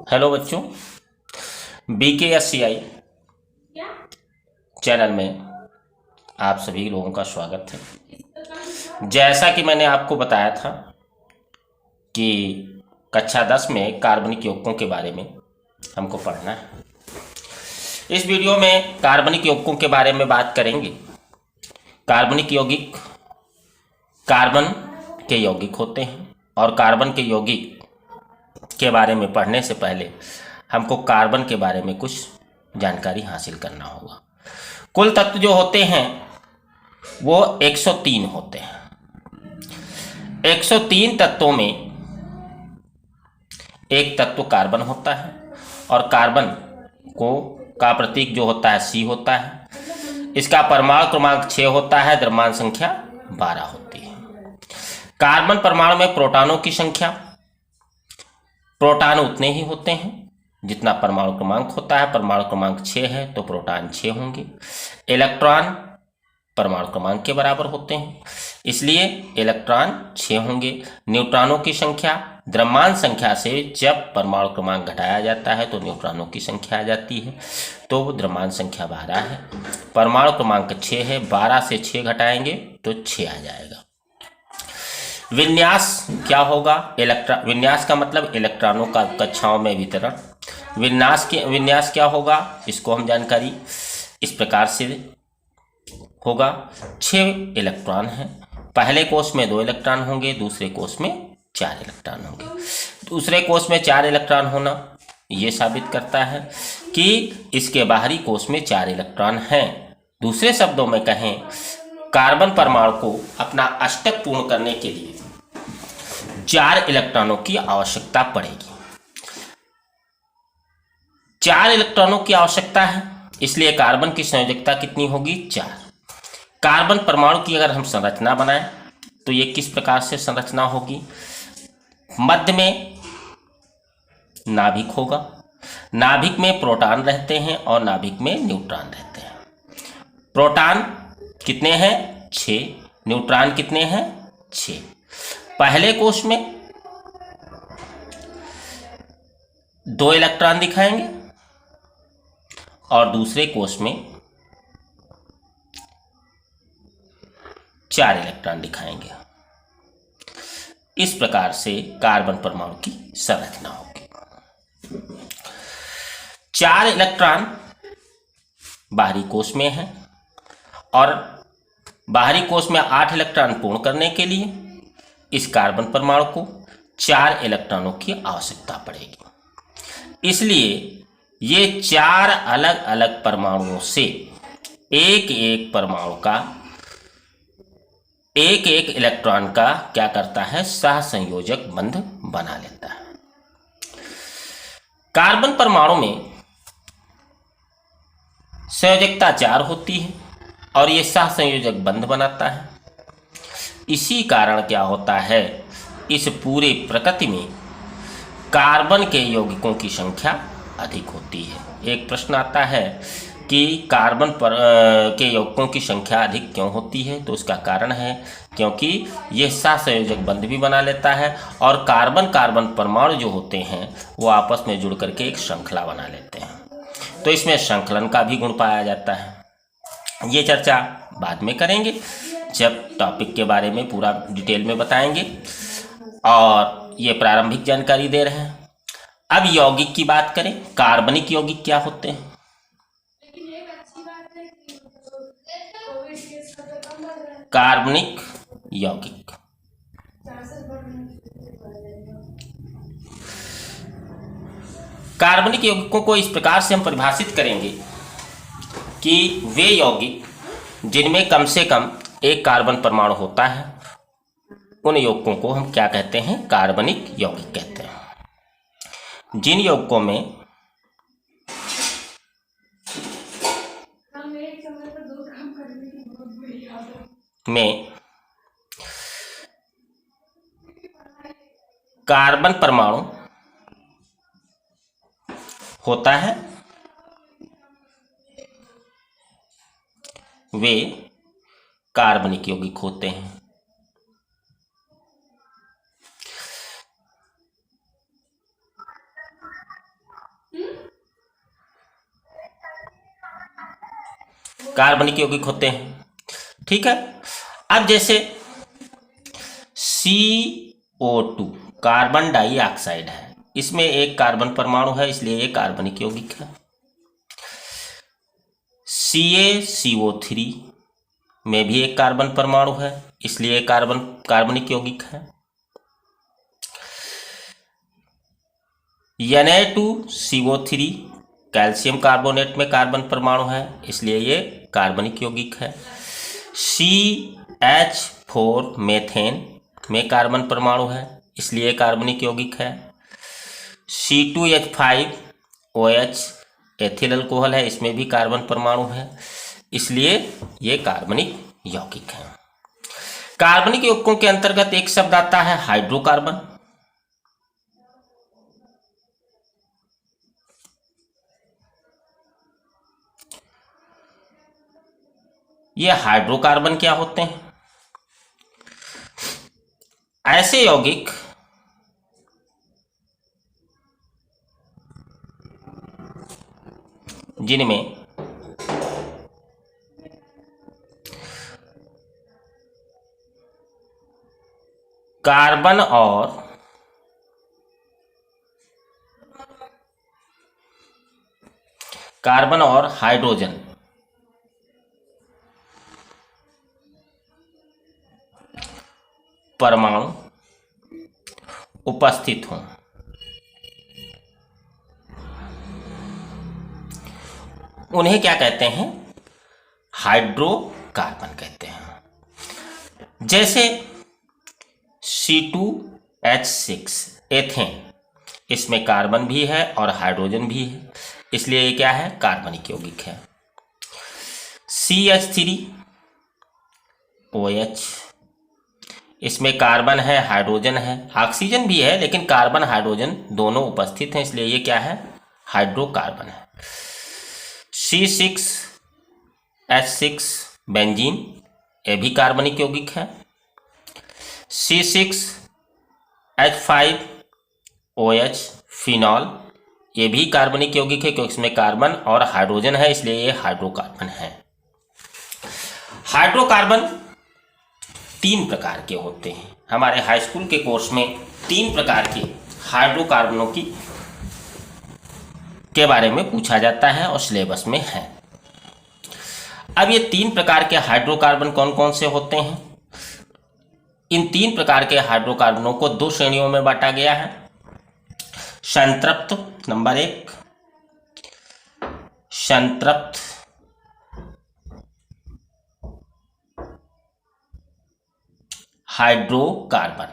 Hello बच्चों, BKSCI channel में आप सभी लोगों का स्वागत है। जैसा कि मैंने आपको बताया था कि कक्षा 10 में कार्बनिक यौगिकों के बारे में हमको पढ़ना है। इस वीडियो में कार्बनिक यौगिकों के बारे में बात करेंगे। कार्बनिक यौगिक कार्बन के यौगिक होते हैं और कार्बन के यौगिक के बारे में पढ़ने से पहले हमको कार्बन के बारे में कुछ जानकारी हासिल करना होगा। कुल तत्व जो होते हैं वो 103 होते हैं। 103 तत्वों में एक तत्व कार्बन होता है और कार्बन को का प्रतीक जो होता है C होता है। इसका परमाणु क्रमांक 6 होता है, द्रव्यमान संख्या 12 होती है। कार्बन परमाणु में प्रोटॉनों की संख्या, प्रोटॉन उतने ही होते हैं जितना परमाणु क्रमांक होता है। परमाणु क्रमांक 6 है तो प्रोटॉन 6 होंगे। इलेक्ट्रॉन परमाणु क्रमांक के बराबर होते हैं, इसलिए इलेक्ट्रॉन 6 होंगे। न्यूट्रॉनों की संख्या, द्रव्यमान संख्या से जब परमाणु क्रमांक घटाया जाता है तो न्यूट्रॉनों की संख्या आ जाती है, तो द्रव्यमान संख्या 12 है। परमाणु क्रमांक 6 है, 12 से 6 घटाएंगे तो 6 आ जाएगा। विन्यास क्या होगा? विन्यास का मतलब इलेक्ट्रॉनों का कक्षाओं में वितरण। विन्यास क्या होगा, इसको हम जानकारी इस प्रकार से होगा। 6 इलेक्ट्रॉन हैं, पहले कोष में 2 इलेक्ट्रॉन होंगे, दूसरे कोष में 4 इलेक्ट्रॉन होंगे। दूसरे कोष में 4 इलेक्ट्रॉन होना ये साबित करता है कि इसके बाहरी कोष में 4 इलेक्ट्रॉन हैं। दूसरे शब्दों में कहें, कार्बन परमाणु को अपना अष्टक पूर्ण करने के लिए 4 इलेक्ट्रॉनों की आवश्यकता पड़ेगी। 4 इलेक्ट्रॉनों की आवश्यकता है, इसलिए कार्बन की संयोजकता कितनी होगी? 4। कार्बन परमाणु की अगर हम संरचना बनाएं तो ये किस प्रकार से संरचना होगी? मध्य में नाभिक होगा, नाभिक में प्रोटॉन रहते हैं और नाभिक में न्यूट्रॉन रहते हैं। प्रोटॉन कितने हैं? 6। न्यूट्रॉन कितने हैं? 6। पहले कोष में 2 इलेक्ट्रॉन दिखाएंगे और दूसरे कोष में 4 इलेक्ट्रॉन दिखाएंगे। इस प्रकार से कार्बन परमाणु की संरचना होगी। 4 इलेक्ट्रॉन बाहरी कोष में है और बाहरी कोष में 8 इलेक्ट्रॉन पूर्ण करने के लिए इस कार्बन परमाणु को 4 इलेक्ट्रॉनों की आवश्यकता पड़ेगी। इसलिए ये 4 अलग अलग परमाणुओं से एक एक परमाणु का एक एक इलेक्ट्रॉन का क्या करता है? सहसंयोजक बंध बना लेता है। कार्बन परमाणु में संयोजकता 4 होती है और ये सहसंयोजक बंध बनाता है। इसी कारण क्या होता है, इस पूरे प्रकृति में कार्बन के यौगिकों की संख्या अधिक होती है। एक प्रश्न आता है कि कार्बन के यौगिकों की संख्या अधिक क्यों होती है? तो उसका कारण है क्योंकि यह सहसंयोजक बंध भी बना लेता है और कार्बन कार्बन परमाणु जो होते हैं वो आपस में जुड़ करके एक श्रृंखला बना लेते हैं, तो इसमें श्रृंखलन का भी गुण पाया जाता है। ये चर्चा बाद में करेंगे जब टॉपिक के बारे में पूरा डिटेल में बताएंगे, और ये प्रारंभिक जानकारी दे रहे हैं। अब यौगिक की बात करें, कार्बनिक यौगिक क्या होते हैं? कार्बनिक यौगिक कार्बनिक यौगिकों को इस प्रकार से हम परिभाषित करेंगे कि वे यौगिक जिनमें कम से कम एक कार्बन परमाणु होता है, उन यौगिकों को हम क्या कहते हैं? कार्बनिक यौगिक कहते हैं। जिन यौगिकों में कार्बन परमाणु होता है वे कार्बनिक यौगिक होते हैं। कार्बनिक यौगिक होते हैं। ठीक है, अब जैसे CO2 कार्बन डाइऑक्साइड है, इसमें एक कार्बन परमाणु है इसलिए ये कार्बनिक यौगिक है। CaCO3 में भी एक कार्बन परमाणु है इसलिए कार्बनिक यौगिक है। Na2CO3 कैल्शियम कार्बोनेट में कार्बन परमाणु है इसलिए ये कार्बनिक यौगिक है। CH4 मेथेन में कार्बन परमाणु है इसलिए कार्बनिक यौगिक है। C2H5OH एथिल अल्कोहल है, इसमें भी कार्बन परमाणु है इसलिए ये कार्बनिक यौगिक है। कार्बनिक यौगिकों के अंतर्गत एक शब्द आता है हाइड्रोकार्बन। ये हाइड्रोकार्बन क्या होते हैं? ऐसे यौगिक जिनमें कार्बन और हाइड्रोजन परमाणु उपस्थित हों, उन्हें क्या कहते हैं? हाइड्रोकार्बन कहते हैं। जैसे C2H6 एथेन, इसमें कार्बन भी है और हाइड्रोजन भी है इसलिए ये क्या है? कार्बनिक यौगिक है। CH3OH, इसमें कार्बन है, हाइड्रोजन है, ऑक्सीजन भी है लेकिन कार्बन हाइड्रोजन दोनों उपस्थित हैं इसलिए ये क्या है? हाइड्रोकार्बन है। C6H6 बेंजीन, ये भी कार्बनिक यौगिक है। C6H5OH फिनॉल, ये भी कार्बनिक यौगिक है क्योंकि इसमें कार्बन और हाइड्रोजन है इसलिए ये हाइड्रोकार्बन है। हाइड्रोकार्बन 3 प्रकार के होते हैं। हमारे हाई स्कूल के कोर्स में 3 प्रकार के हाइड्रोकार्बनों के बारे में पूछा जाता है और सिलेबस में है। अब ये 3 प्रकार के हाइड्रोकार्बन कौन कौन से होते हैं? इन 3 प्रकार के हाइड्रोकार्बनों को 2 श्रेणियों में बांटा गया है। संतृप्त नंबर 1, संतृप्त हाइड्रोकार्बन।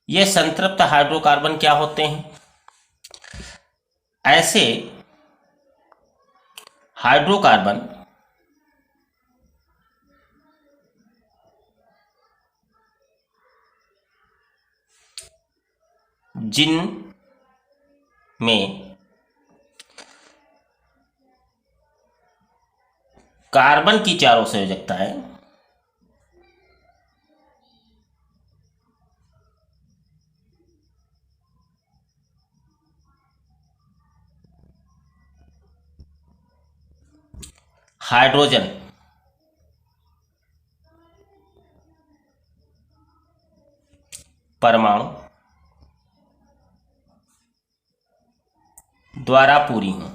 ये संतृप्त हाइड्रोकार्बन क्या होते हैं? ऐसे हाइड्रोकार्बन जिनमें कार्बन की चारों संयोजकताएं हाइड्रोजन परमाणु द्वारा पूरी हों,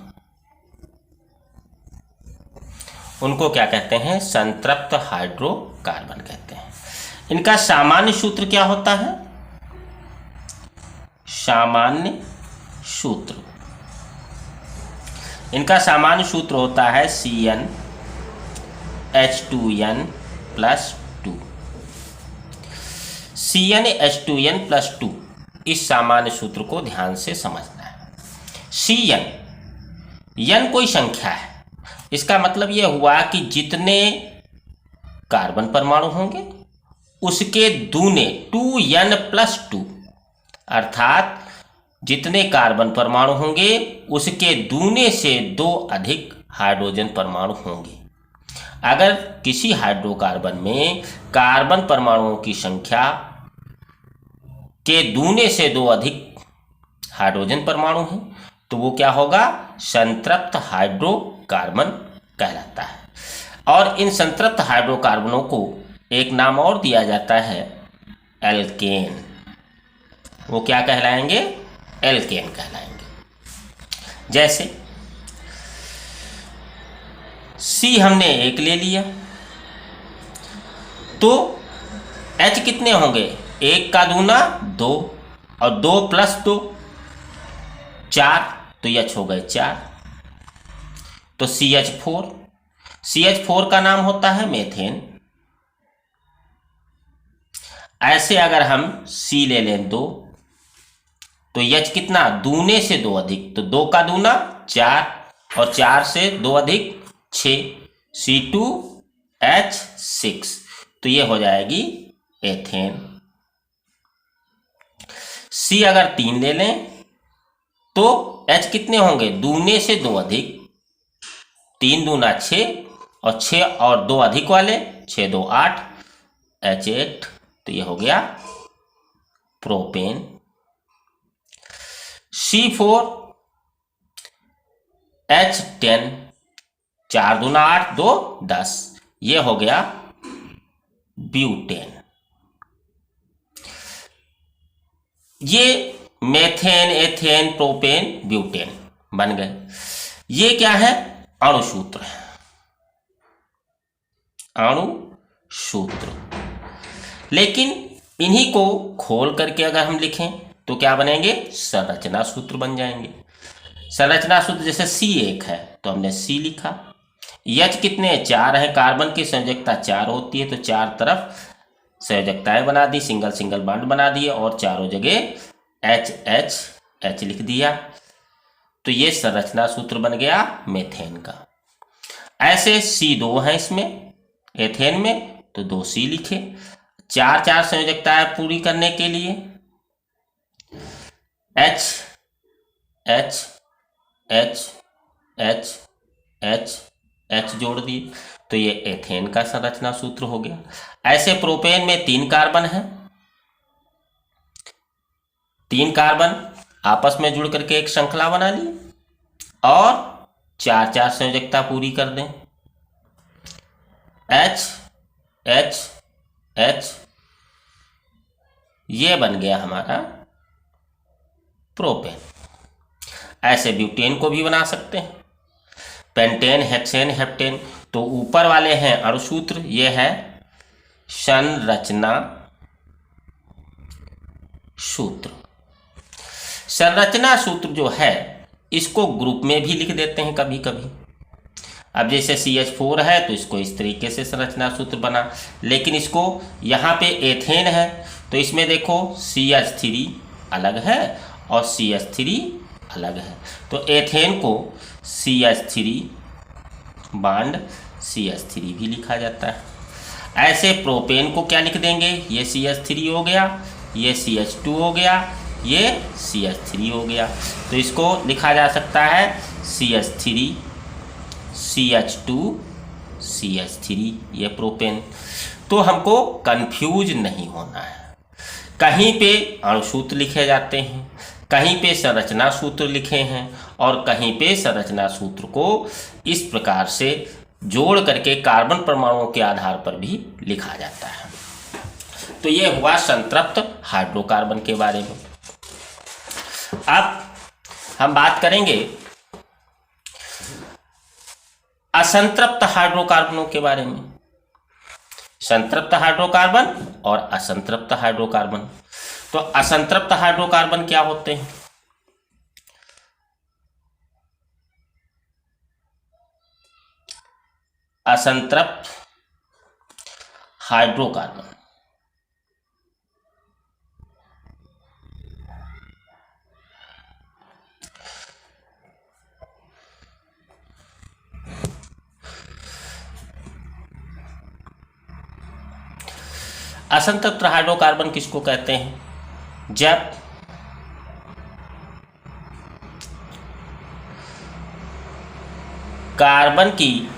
उनको क्या कहते हैं? संतृप्त हाइड्रोकार्बन कहते हैं। इनका सामान्य सूत्र क्या होता है? सामान्य सूत्र, इनका सामान्य सूत्र होता है CnH2n+2। CnH2n+2, इस सामान्य सूत्र को ध्यान से समझना है। Cn कोई संख्या है, इसका मतलब यह हुआ कि जितने कार्बन परमाणु होंगे उसके दूने 2n+2, अर्थात जितने कार्बन परमाणु होंगे उसके दूने से 2 अधिक हाइड्रोजन परमाणु होंगे। अगर किसी हाइड्रोकार्बन में कार्बन परमाणुओं की संख्या के दूने से 2 अधिक हाइड्रोजन परमाणु हैं तो वो क्या होगा? संतृप्त हाइड्रोकार्बन कहलाता है। और इन संतृप्त हाइड्रोकार्बनों को एक नाम और दिया जाता है एल्केन। वो क्या कहलाएंगे? एल्केन कहलाएंगे। जैसे सी हमने एक ले लिया तो H कितने होंगे? 1 का दूना 2 और 2 + 2 4, तो H हो गए 4। तो CH4, CH4 का नाम होता है मेथेन। ऐसे अगर हम C ले लें 2 तो H कितना? दूने से 2 अधिक, तो 2 का दूना 4 और 4 से 2 अधिक 6, C2H6, तो ये हो जाएगी एथेन। C अगर 3 ले लें तो H कितने होंगे? दूने से 2 अधिक, 3 दूना 6 और 6 और 2 अधिक वाले 6 2 8, H8, तो ये हो गया प्रोपेन। C4 H10, 4 दूना 8 2 10, ये हो गया ब्यूटेन। ये मेथेन, एथेन, प्रोपेन, ब्यूटेन बन गए। ये क्या है? अणुसूत्र है, अणुसूत्र। लेकिन इन्हीं को खोल करके अगर हम लिखें तो क्या बनेंगे? संरचना सूत्र बन जाएंगे। संरचना सूत्र जैसे C1 है तो हमने C लिखा। H कितने? 4 है, कार्बन की संयोजकता 4 होती है तो 4 तरफ संयोजकताएं बना दी, सिंगल सिंगल बॉन्ड बना दिए और चारों जगह H लिख दिया। तो ये संरचना सूत्र बन गया मेथेन का। ऐसे C2 है इसमें, एथेन में, तो 2C लिखे। 4 संयोजकताएं पूरी करने के लिए H जोड़ दिए, तो ये एथेन का संरचना सूत्र हो गया। ऐसे प्रोपेन में 3 कार्बन है, 3 कार्बन आपस में जुड़ करके एक श्रृंखला बना ली और 4 संयोजकता पूरी कर दें। H ये बन गया हमारा प्रोपेन। ऐसे ब्यूटेन को भी बना सकते हैं, पेंटेन, हेक्सेन, हेप्टेन। तो ऊपर वाले हैं अणुसूत्र, ये है संरचना सूत्र। संरचना सूत्र जो है इसको ग्रुप में भी लिख देते हैं कभी कभी। अब जैसे CH4 है तो इसको इस तरीके से संरचना सूत्र बना, लेकिन इसको यहाँ पे एथेन है तो इसमें देखो CH3 अलग है और CH3 अलग है, तो एथेन को CH3 बॉन्ड CH3 भी लिखा जाता है। ऐसे प्रोपेन को क्या लिख देंगे? ये CH3 हो गया, ये CH2 हो गया, ये CH3 हो गया, तो इसको लिखा जा सकता है CH3 CH2 CH3, ये प्रोपेन। तो हमको कंफ्यूज नहीं होना है। कहीं पे अणुसूत्र लिखे जाते हैं, कहीं पे संरचना सूत्र लिखे हैं और कहीं पे संरचना सूत्र को इस प्रकार से जोड़ करके कार्बन परमाणुओं के आधार पर भी लिखा जाता है। तो ये हुआ संतृप्त हाइड्रोकार्बन के बारे में। अब हम बात करेंगे असंतृप्त हाइड्रोकार्बनों के बारे में। संतृप्त हाइड्रोकार्बन और असंतृप्त हाइड्रोकार्बन। तो असंतृप्त हाइड्रोकार्बन क्या होते हैं? असंतृप्त हाइड्रोकार्बन असंतृप्त हाइड्रोकार्बन किसको कहते हैं? जब कार्बन की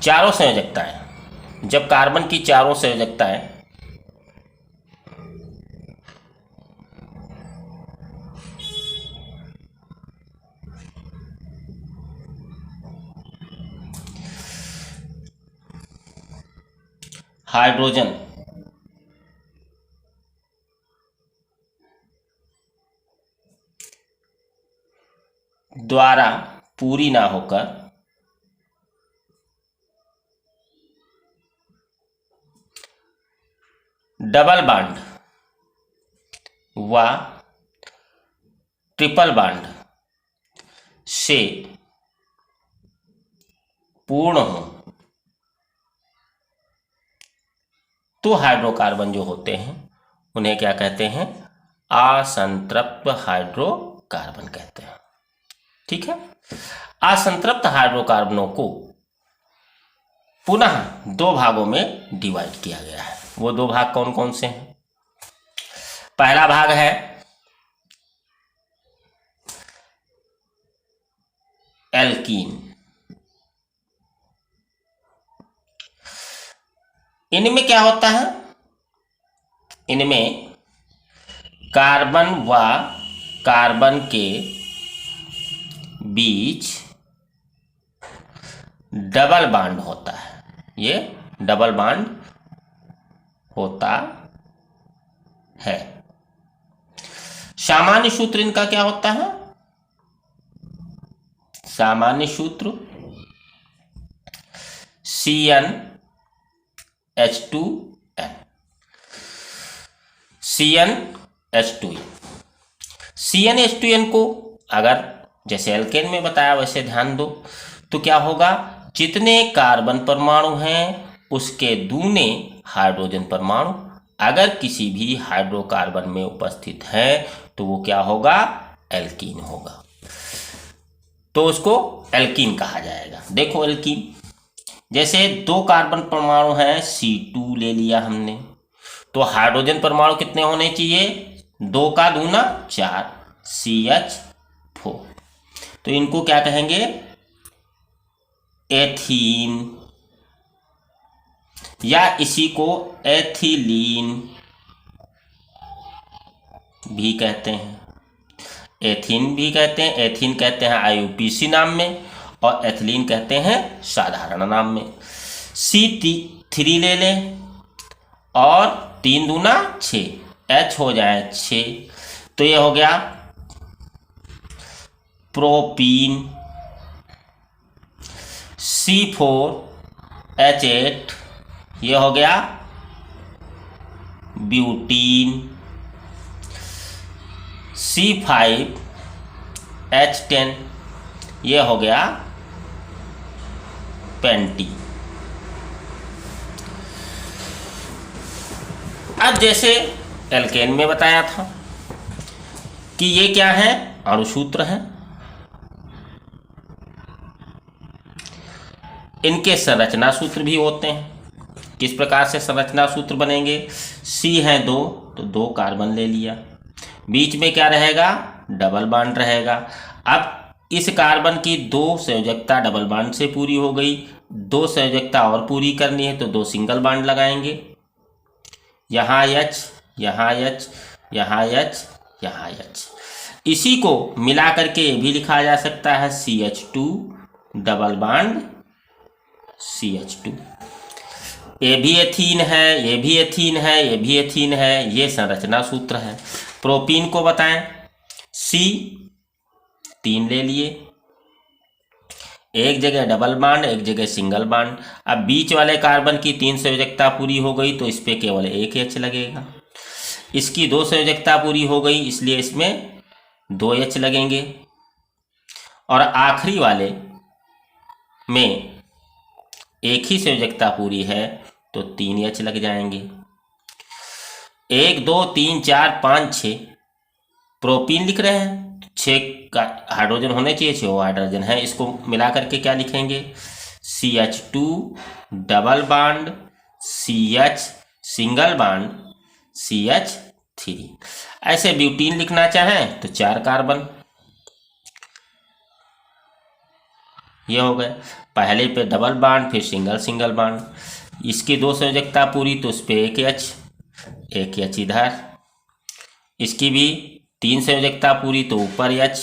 चारों संयोजकताएं, जब कार्बन की चारों संयोजकताएं हाइड्रोजन द्वारा पूरी ना होकर डबल बॉन्ड व ट्रिपल बॉन्ड से पूर्ण हो तो हाइड्रोकार्बन जो होते हैं उन्हें क्या कहते हैं? असंतृप्त हाइड्रोकार्बन कहते हैं। ठीक है। असंतृप्त हाइड्रोकार्बनों को पुनः दो भागों में डिवाइड किया गया है। वो दो भाग कौन कौन से हैं? पहला भाग है एल्कीन। इनमें क्या होता है? इनमें कार्बन व कार्बन के बीच डबल बॉन्ड होता है। ये डबल बॉन्ड होता है। सामान्य सूत्र इनका क्या होता है? सामान्य सूत्र CnH2n। CnH2n। CnH2n को अगर जैसे एल्केन में बताया वैसे ध्यान दो तो क्या होगा? जितने कार्बन परमाणु हैं उसके दूने हाइड्रोजन परमाणु अगर किसी भी हाइड्रोकार्बन में उपस्थित है तो वो क्या होगा? एल्कीन होगा। तो उसको एल्कीन कहा जाएगा। देखो एल्कीन, जैसे दो कार्बन परमाणु हैं, C2 ले लिया हमने, तो हाइड्रोजन परमाणु कितने होने चाहिए? 2 का दूना 4, CH4। तो इनको क्या कहेंगे? एथीन, या इसी को एथिलीन भी कहते हैं। एथीन भी कहते हैं, एथीन कहते हैं IUPAC नाम में, और एथिलीन कहते हैं साधारण नाम में। C3 ले लें और 3 दूना 6, H हो जाए 6, तो ये हो गया प्रोपीन। C4H8 ये हो गया ब्यूटीन। C5H10 ये हो गया पेंटी। अब जैसे एल्केन में बताया था कि ये क्या है? अणुसूत्र है। इनके संरचना सूत्र भी होते हैं। किस प्रकार से संरचना सूत्र बनेंगे? C है 2 तो 2 कार्बन ले लिया, बीच में क्या रहेगा? डबल बॉन्ड रहेगा। अब इस कार्बन की 2 संयोजकता डबल बॉन्ड से पूरी हो गई, 2 संयोजकता और पूरी करनी है तो 2 सिंगल बॉन्ड लगाएंगे। यहाँ H, यहाँ H, यहाँ H, यहाँ H। इसी को मिला करके ये भी लिखा जा सकता है CH2 डबल बॉन्ड CH2। ये भी एथीन है, ये भी एथीन है, ये भी एथीन है। ये संरचना सूत्र है। प्रोपीन को बताएं, C3 ले लिए, एक जगह डबल बॉन्ड एक जगह सिंगल बॉन्ड। अब बीच वाले कार्बन की 3 संयोजकता पूरी हो गई तो इस पे केवल एक H लगेगा। इसकी 2 संयोजकता पूरी हो गई इसलिए इसमें 2 H लगेंगे, और आखिरी वाले में एक ही संयोजकता पूरी है तो 3 H लग जाएंगे। 1 2 3 4 5 6 प्रोपीन लिख रहे हैं, 6 का हाइड्रोजन होने चाहिए, 6 हाइड्रोजन है। इसको मिला करके क्या लिखेंगे? CH2 double bond CH single bond CH3। ऐसे ब्यूटीन लिखना चाहें तो 4 कार्बन ये हो गए। पहले पे डबल बॉन्ड फिर सिंगल बॉन्ड। इसकी 2 संयोजकता पूरी तो उस पर एक H इधर। इसकी भी 3 संयोजकता पूरी तो ऊपर H।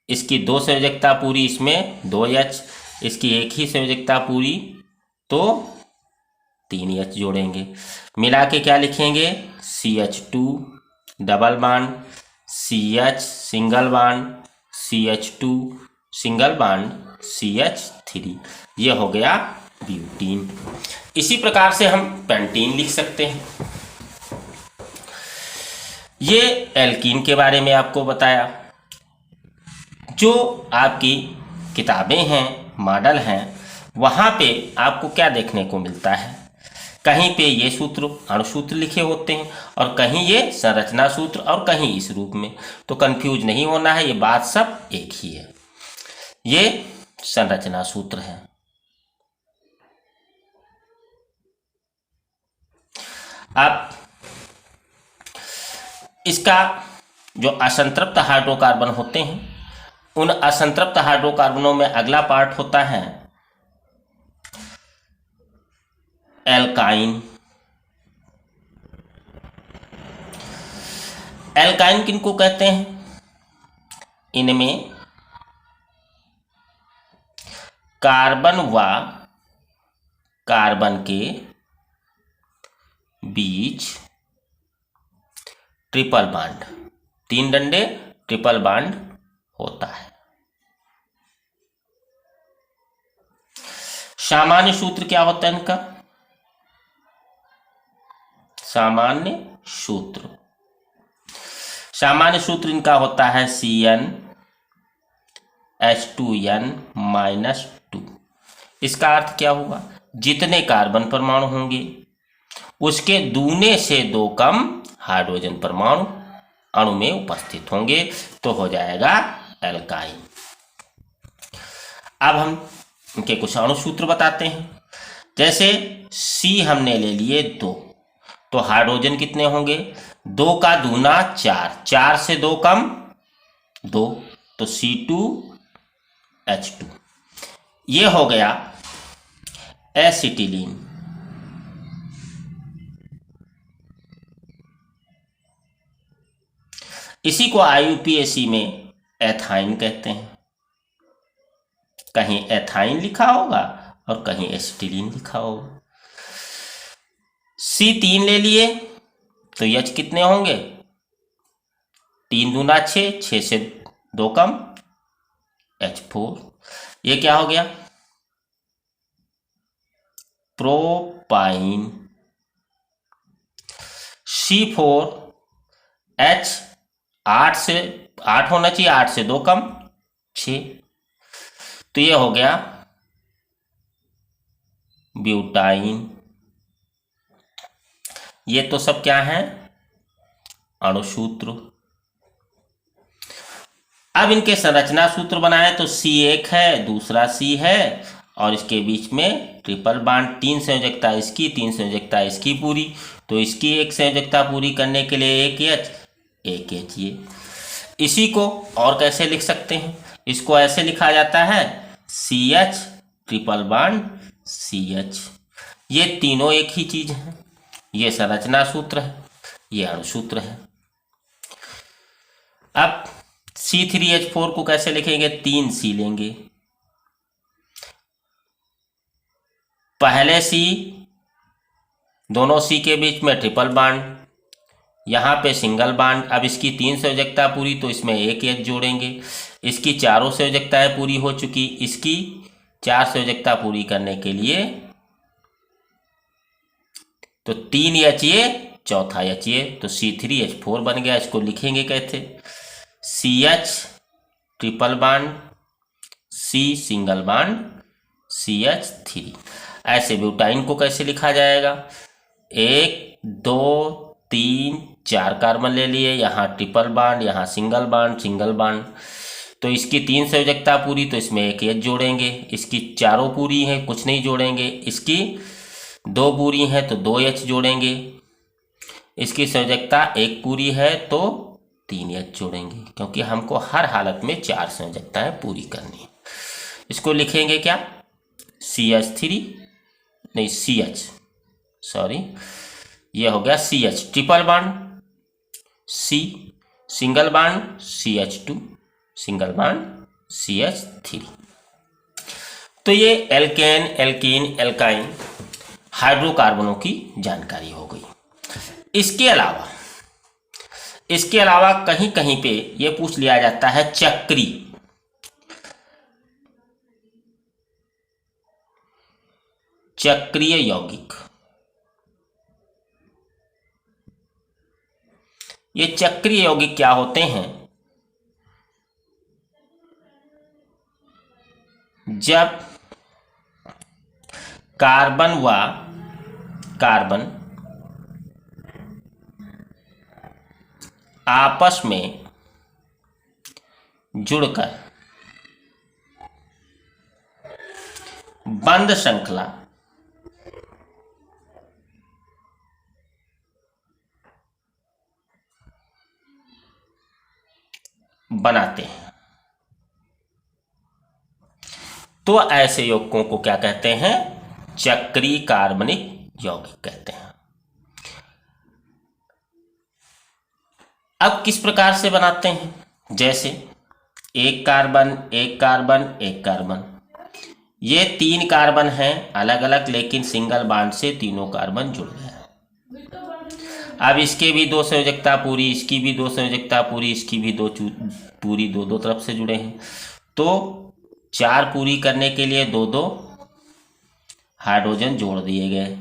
इसकी 2 संयोजकता पूरी इसमें 2 H। इसकी एक ही संयोजकता पूरी तो 3 H जोड़ेंगे, मिला के क्या लिखेंगे CH2 double bond CH single bond CH2 single bond CH3, ये हो गया ब्यूटीन। इसी प्रकार से हम पेंटीन लिख सकते हैं। ये एल्कीन के बारे में आपको बताया। जो आपकी किताबें हैं, मॉडल हैं, वहाँ पे आपको क्या देखने को मिलता है, कहीं पे ये सूत्र अणुसूत्र लिखे होते हैं और कहीं ये संरचना सूत्र और कहीं इस रूप में। तो कंफ्यूज नहीं होना है, ये बात सब एक ही है। ये संरचना सूत्र है। अब इसका जो असंतृप्त हाइड्रोकार्बन होते हैं, उन असंतृप्त हाइड्रोकार्बनों में अगला पार्ट होता है एल्काइन। एल्काइन किनको कहते हैं? इनमें कार्बन व कार्बन के बीच ट्रिपल बॉन्ड, 3 डंडे ट्रिपल बॉन्ड होता है। सामान्य सूत्र क्या होता है इनका? सामान्य सूत्र इनका होता है CnH2n-2। इसका अर्थ क्या हुआ? जितने कार्बन परमाणु होंगे उसके दूने से 2 कम हाइड्रोजन परमाणु अणु में उपस्थित होंगे, तो हो जाएगा एल्काइन। अब हम इनके कुछ अणु सूत्र बताते हैं। जैसे C हमने ले लिए 2, तो हाइड्रोजन कितने होंगे? 2 का दूना 4, 4 से 2 कम 2, तो C2H2। ये हो गया एसिटिलीन। इसी को IUPAC में एथाइन कहते हैं। कहीं एथाइन लिखा होगा और कहीं एसिटिलीन लिखा होगा। C3 ले लिए तो H कितने होंगे? 3 दूना 6, 6 से 2 कम H4। ये क्या हो गया? प्रोपाइन। C4H 8 होना चाहिए, 8 से 2 कम 6, तो ये हो गया ब्यूटाइन। ये तो सब क्या है? अणुसूत्र। अब इनके संरचना सूत्र बनाए तो C1 है, दूसरा C है और इसके बीच में ट्रिपल बॉन्ड, 3 संयोजकता इसकी, 3 संयोजकता इसकी पूरी, तो इसकी एक संयोजकता पूरी करने के लिए एक H ये। इसी को और कैसे लिख सकते हैं? इसको ऐसे लिखा जाता है CH ट्रिपल बॉन्ड CH। ये तीनों एक ही चीज है। ये संरचना सूत्र है, ये अणुसूत्र है। अब C3H4 को कैसे लिखेंगे? 3 C लेंगे, पहले C, दोनों C के बीच में ट्रिपल बॉन्ड, यहाँ पे सिंगल बॉन्ड। अब इसकी 3 संयोजकता पूरी, तो इसमें एक H जोड़ेंगे। इसकी चारों संयोजकताएं पूरी हो चुकी, इसकी 4 संयोजकता पूरी करने के लिए तो 3 H ये, चौथा H ये, तो C3H4 बन गया। इसको लिखेंगे कैसे? CH triple bond C single bond CH3। ऐसे ब्यूटाइन को कैसे लिखा जाएगा? 1 2 3 4 कार्बन ले लिए, यहाँ ट्रिपल बॉन्ड, यहाँ सिंगल बॉन्ड, तो इसकी 3 संयोजकता पूरी, तो इसमें एक H जोड़ेंगे। इसकी चारों पूरी हैं, कुछ नहीं जोड़ेंगे। इसकी 2 पूरी हैं तो 2 H जोड़ेंगे। इसकी संयोजकता 1 पूरी है तो 3 H जोड़ेंगे, क्योंकि हमको हर हालत में 4 संयोजकताएं पूरी करनी है। इसको लिखेंगे क्या? CH3 नहीं CH, सॉरी, ये हो गया CH triple bond C single bond CH2 single bond CH3। तो ये एल्केन, एल्कीन, एल्काइन हाइड्रोकार्बनों की जानकारी हो गई। इसके अलावा कहीं कहीं पे ये पूछ लिया जाता है चक्रीय यौगिक। ये चक्रीय यौगिक क्या होते हैं? जब कार्बन व कार्बन आपस में जुड़कर बंद श्रृंखला बनाते हैं, तो ऐसे यौगिकों को क्या कहते हैं? चक्रीय कार्बनिक यौगिक कहते हैं। अब किस प्रकार से बनाते हैं? जैसे एक कार्बन एक कार्बन एक कार्बन, ये 3 कार्बन हैं अलग अलग, लेकिन सिंगल बॉन्ड से तीनों कार्बन जुड़ गए। अब इसके भी 2 संयोजकता पूरी, इसकी भी 2 संयोजकता पूरी, इसकी भी 2 पूरी, दो तरफ से जुड़े हैं, तो 4 पूरी करने के लिए 2 हाइड्रोजन जोड़ दिए गए।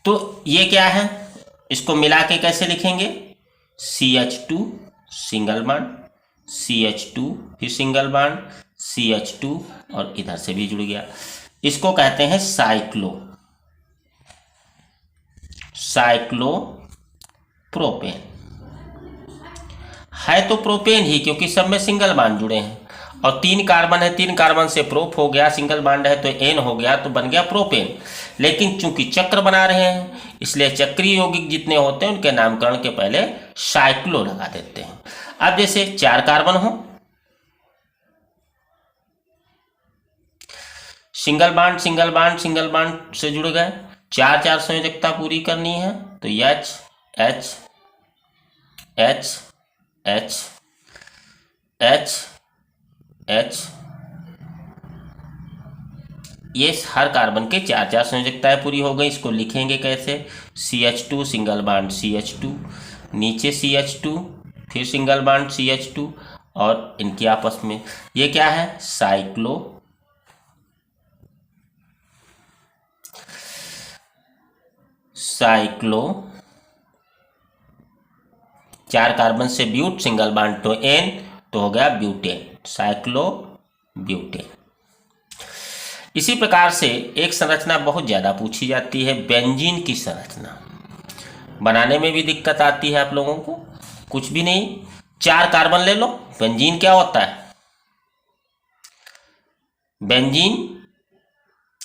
तो ये क्या है? इसको मिला के कैसे लिखेंगे? CH2 सिंगल बॉन्ड, CH2 फिर सिंगल बॉन्ड, CH2 और इधर से भी जुड़ गया। इसको कहते हैं साइक्लोप्रोपेन। है तो प्रोपेन ही, क्योंकि सब में सिंगल बॉन्ड जुड़े हैं, और 3 कार्बन है, 3 कार्बन से प्रोप हो गया, सिंगल बॉन्ड है तो एन हो गया, तो बन गया प्रोपेन। लेकिन चूंकि चक्र बना रहे हैं, इसलिए चक्रीय यौगिक जितने होते हैं उनके नामकरण के पहले साइक्लो लगा देते हैं। अब जैसे 4 कार्बन हो, single bond single bond single bond से जुड़ गए, 4 संयोजकता पूरी करनी है, तो H H H H H H, ये हर कार्बन के 4 संयोजकताएं पूरी हो गई। इसको लिखेंगे कैसे? CH2 सिंगल बॉन्ड CH2, नीचे CH2 फिर सिंगल बॉन्ड CH2, और इनकी आपस में ये क्या है? साइक्लो 4 कार्बन से ब्यूट, सिंगल बॉन्ड तो एन, तो हो गया ब्यूटेन, साइक्लोब्यूटेन। इसी प्रकार से एक संरचना बहुत ज़्यादा पूछी जाती है, बेंजीन की संरचना। बनाने में भी दिक्कत आती है आप लोगों को, कुछ भी नहीं, 4 कार्बन ले लो। बेंजीन क्या होता है? बेंजीन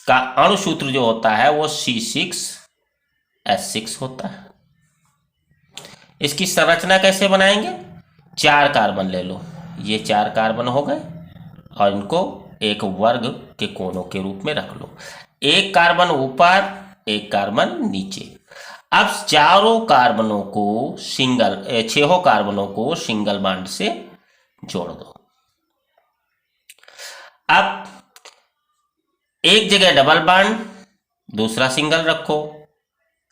का अणुसूत्र जो होता है वो C6H6 होता है। इसकी संरचना कैसे बनाएंगे? 4 कार्बन ले लो, ये 4 कार्बन हो गए, और इनको एक वर्ग के कोनों के रूप में रख लो, 1 कार्बन ऊपर 1 कार्बन नीचे। अब 6 कार्बनों को सिंगल बॉन्ड से जोड़ दो। अब एक जगह डबल बॉन्ड, दूसरा सिंगल रखो,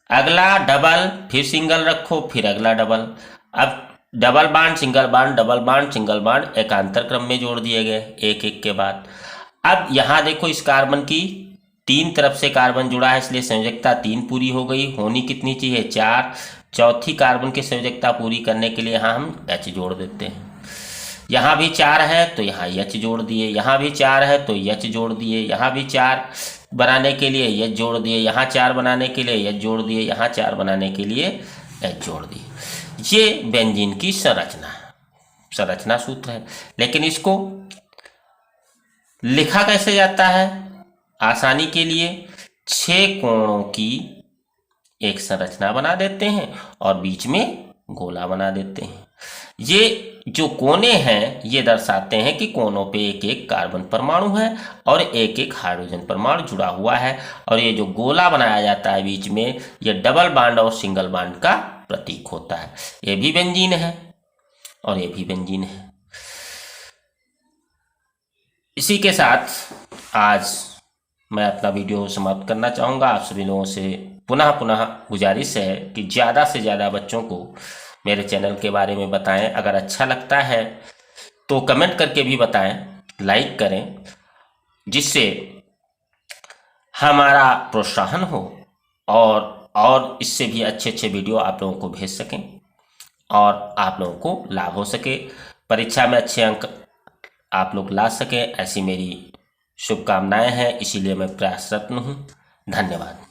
अगला डबल, फिर सिंगल रखो, फिर अगला डबल। अब double bond single bond double bond single bond एकांतर क्रम में जोड़ दिए गए, एक एक के बाद। अब यहां देखो, इस कार्बन की 3 तरफ से कार्बन जुड़ा है, इसलिए संयोजकता 3 पूरी हो गई। होनी कितनी चाहिए? 4। चौथी कार्बन की संयोजकता पूरी करने के लिए यहाँ हम H जोड़ देते हैं। यहाँ भी 4 है तो यहाँ H जोड़ दिए, यहाँ भी 4 है तो H जोड़ दिए, यहाँ भी 4 बनाने के लिए H जोड़ दिए, यहाँ 4 बनाने के लिए H जोड़ दिए, यहाँ 4 बनाने के लिए H जोड़ दिए। ये बेंजीन की संरचना सूत्र है। लेकिन इसको लिखा कैसे जाता है? आसानी के लिए 6 कोणों की एक संरचना बना देते हैं और बीच में गोला बना देते हैं। ये जो कोने हैं ये दर्शाते हैं कि कोनों पे एक एक कार्बन परमाणु है और एक एक हाइड्रोजन परमाणु जुड़ा हुआ है, और ये जो गोला बनाया जाता है बीच में, ये डबल बॉन्ड और सिंगल बॉन्ड का प्रतीक होता है। ये भी बेंजीन है और ये भी बेंजीन है। इसी के साथ आज मैं अपना वीडियो समाप्त करना चाहूँगा। आप सभी लोगों से पुनः पुनः गुजारिश है कि ज़्यादा से ज़्यादा बच्चों को मेरे चैनल के बारे में बताएं। अगर अच्छा लगता है तो कमेंट करके भी बताएं, लाइक करें, जिससे हमारा प्रोत्साहन हो और इससे भी अच्छे अच्छे वीडियो आप लोगों को भेज सकें और आप लोगों को लाभ हो सके, परीक्षा में अच्छे अंक आप लोग ला सकें, ऐसी मेरी शुभकामनाएं हैं। इसीलिए मैं प्रयासरत हूँ। धन्यवाद।